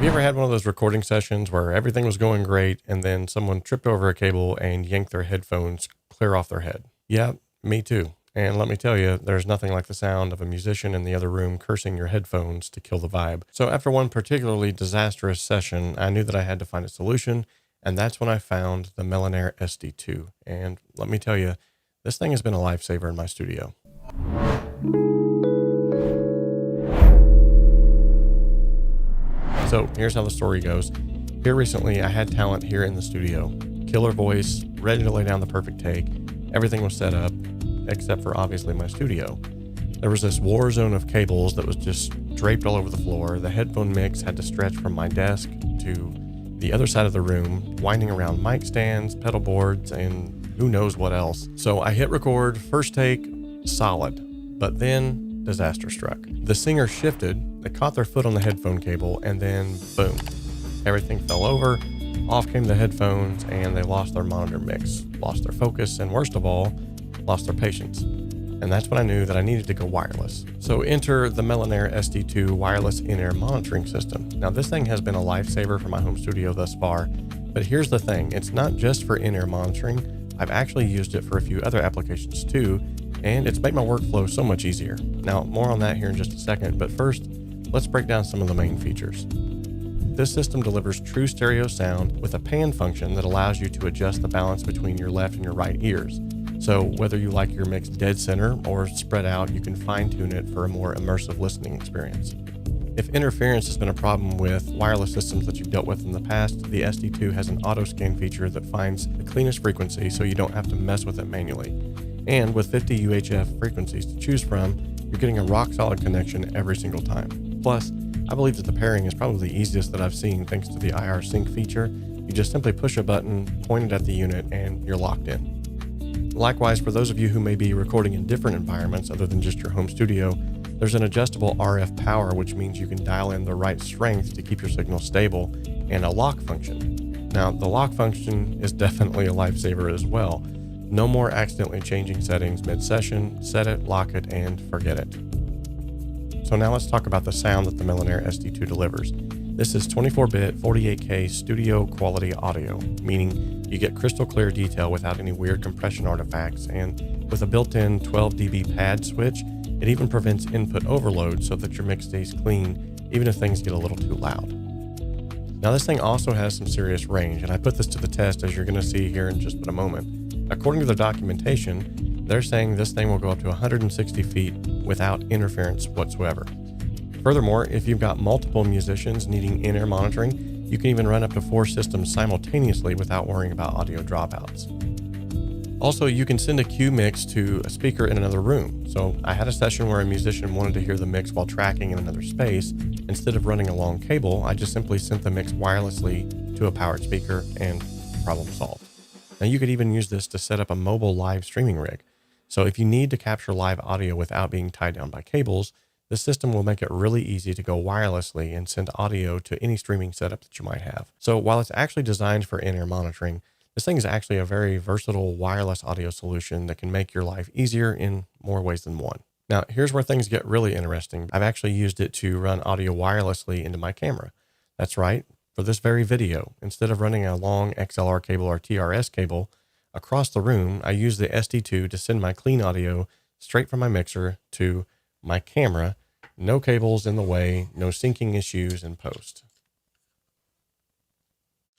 Have you ever had one of those recording sessions where everything was going great and then someone tripped over a cable and yanked their headphones clear off their head? Yeah, me too. And let me tell you, there's nothing like the sound of a musician in the other room cursing your headphones to kill the vibe. So after one particularly disastrous session, I knew that I had to find a solution, and that's when I found the Melonare SD-2. And let me tell you, this thing has been a lifesaver in my studio. So here's how the story goes. Here recently, I had talent here in the studio. Killer voice, ready to lay down the perfect take. Everything was set up, except for obviously my studio. There was this war zone of cables that was just draped all over the floor. The headphone mix had to stretch from my desk to the other side of the room, winding around mic stands, pedal boards, and who knows what else. So I hit record, first take, solid. But then disaster struck. The singer shifted, they caught their foot on the headphone cable, and then boom, everything fell over, off came the headphones, and they lost their monitor mix, lost their focus, and worst of all, lost their patience. And that's when I knew that I needed to go wireless. So enter the Melonare SD-2 wireless in-ear monitoring system. Now this thing has been a lifesaver for my home studio thus far, but here's the thing, it's not just for in-ear monitoring. I've actually used it for a few other applications too, and it's made my workflow so much easier. Now, more on that here in just a second, but first, let's break down some of the main features. This system delivers true stereo sound with a pan function that allows you to adjust the balance between your left and your right ears. So whether you like your mix dead center or spread out, you can fine-tune it for a more immersive listening experience. If interference has been a problem with wireless systems that you've dealt with in the past, the SD-2 has an auto scan feature that finds the cleanest frequency so you don't have to mess with it manually. And with 50 UHF frequencies to choose from, you're getting a rock-solid connection every single time. Plus, I believe that the pairing is probably the easiest that I've seen thanks to the IR sync feature. You just simply push a button, point it at the unit, and you're locked in. Likewise, for those of you who may be recording in different environments other than just your home studio, there's an adjustable RF power, which means you can dial in the right strength to keep your signal stable, and a lock function. Now, the lock function is definitely a lifesaver as well. No more accidentally changing settings mid-session, set it, lock it, and forget it. So now let's talk about the sound that the Melonare SD-2 delivers. This is 24-bit 48K studio quality audio, meaning you get crystal clear detail without any weird compression artifacts, and with a built-in 12 dB pad switch, it even prevents input overload so that your mix stays clean even if things get a little too loud. Now this thing also has some serious range, and I put this to the test as you're going to see here in just a moment. According to their documentation, they're saying this thing will go up to 160 feet without interference whatsoever. Furthermore, if you've got multiple musicians needing in-ear monitoring, you can even run up to 4 systems simultaneously without worrying about audio dropouts. Also, you can send a cue mix to a speaker in another room. So I had a session where a musician wanted to hear the mix while tracking in another space. Instead of running a long cable, I just simply sent the mix wirelessly to a powered speaker and problem solved. Now you could even use this to set up a mobile live streaming rig. So if you need to capture live audio without being tied down by cables, this system will make it really easy to go wirelessly and send audio to any streaming setup that you might have. So while it's actually designed for in-ear monitoring, this thing is actually a very versatile wireless audio solution that can make your life easier in more ways than one. Now, here's where things get really interesting. I've actually used it to run audio wirelessly into my camera. That's right. For this very video, instead of running a long XLR cable or TRS cable across the room, I use the SD-2 to send my clean audio straight from my mixer to my camera. No cables in the way, no syncing issues in post.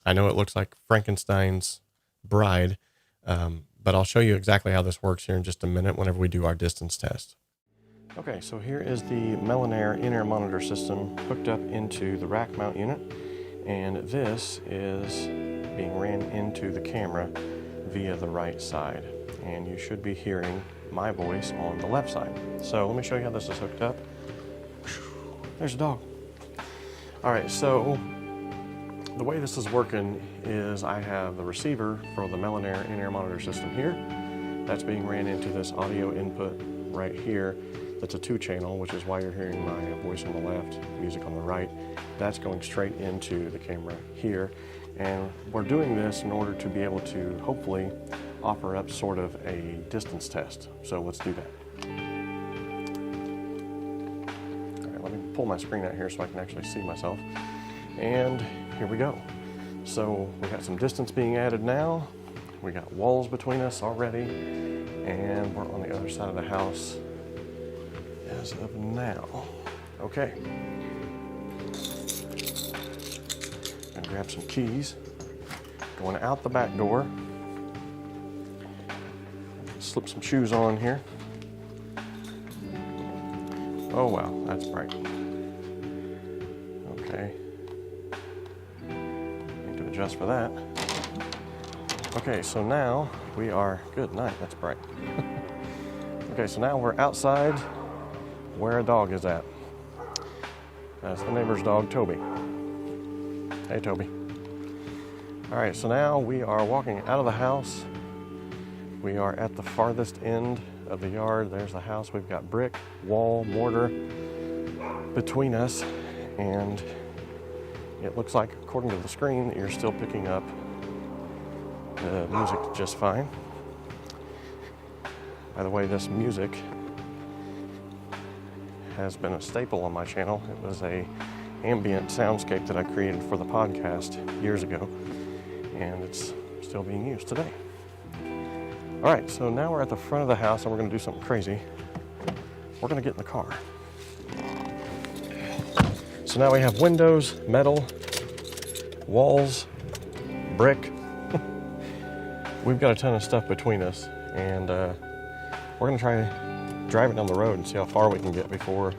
I know it looks like Frankenstein's bride, but I'll show you exactly how this works here in just a minute whenever we do our distance test. Okay, so here is the Melonare in-ear monitor system hooked up into the rack mount unit. And this is being ran into the camera via the right side. And you should be hearing my voice on the left side. So let me show you how this is hooked up. There's a dog. All right, so the way this is working is I have the receiver for the Melonare in-ear monitor system here. That's being ran into this audio input right here. That's a 2-channel, which is why you're hearing my voice on the left, music on the right. That's going straight into the camera here. And we're doing this in order to be able to hopefully offer up sort of a distance test. So let's do that. All right, let me pull my screen out here so I can actually see myself. And here we go. So we got some distance being added now. We got walls between us already, and we're on the other side of the house as of now. Okay. Gonna grab some keys. Going out the back door. Slip some shoes on here. Oh wow, that's bright. Okay. Need to adjust for that. Okay, so now we are, good night, that's bright. Okay, so now we're outside where a dog is at. That's the neighbor's dog, Toby. Hey, Toby. All right, so now we are walking out of the house. We are at the farthest end of the yard. There's the house. We've got brick, wall, mortar between us, and it looks like, according to the screen, that you're still picking up the music just fine. By the way, this music has been a staple on my channel. It was a ambient soundscape that I created for the podcast years ago, and it's still being used today. All right, so now we're at the front of the house, and we're gonna do something crazy. We're gonna get in the car. So now we have windows, metal, walls, brick. We've got a ton of stuff between us, and we're gonna try driving down the road and see how far we can get before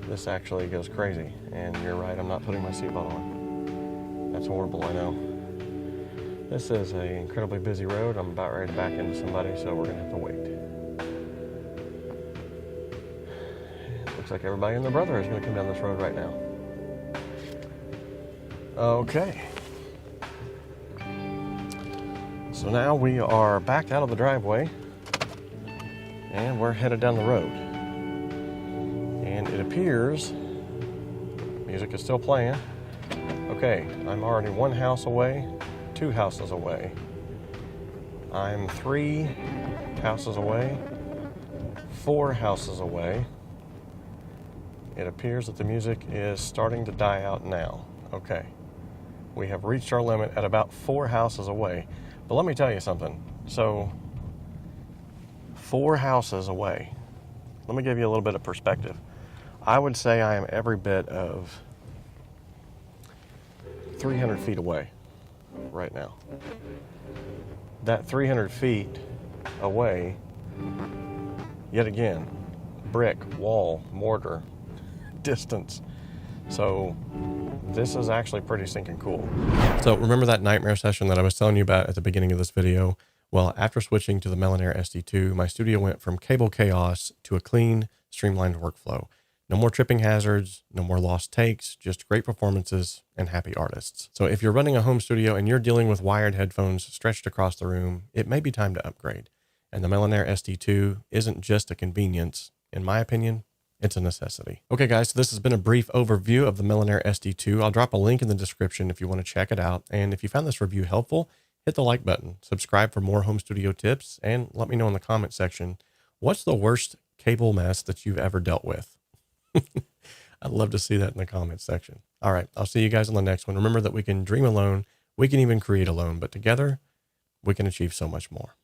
this actually goes crazy. And you're right, I'm not putting my seatbelt on. That's horrible, I know. This is an incredibly busy road. I'm about ready to back into somebody, so we're gonna have to wait. It looks like everybody and their brother is gonna come down this road right now. Okay. So now we are backed out of the driveway, and we're headed down the road. And it appears music is still playing. Okay, I'm already one house away, 2 houses away. I'm 3 houses away, 4 houses away. It appears that the music is starting to die out now. Okay, we have reached our limit at about 4 houses away. But let me tell you something. So, 4 houses away. Let me give you a little bit of perspective. I would say I am every bit of 300 feet away right now. That 300 feet away, yet again, brick, wall, mortar, distance. So this is actually pretty stinking cool. So remember that nightmare session that I was telling you about at the beginning of this video? Well, after switching to the Melonare SD-2, my studio went from cable chaos to a clean, streamlined workflow. No more tripping hazards, no more lost takes, just great performances and happy artists. So if you're running a home studio and you're dealing with wired headphones stretched across the room, it may be time to upgrade. And the Melonare SD-2 isn't just a convenience. In my opinion, it's a necessity. Okay, guys, so this has been a brief overview of the Melonare SD-2. I'll drop a link in the description if you want to check it out. And if you found this review helpful, hit the like button, subscribe for more home studio tips, and let me know in the comment section, what's the worst cable mess that you've ever dealt with? I'd love to see that in the comments section. All right, I'll see you guys on the next one. Remember that we can dream alone, we can even create alone, but together we can achieve so much more.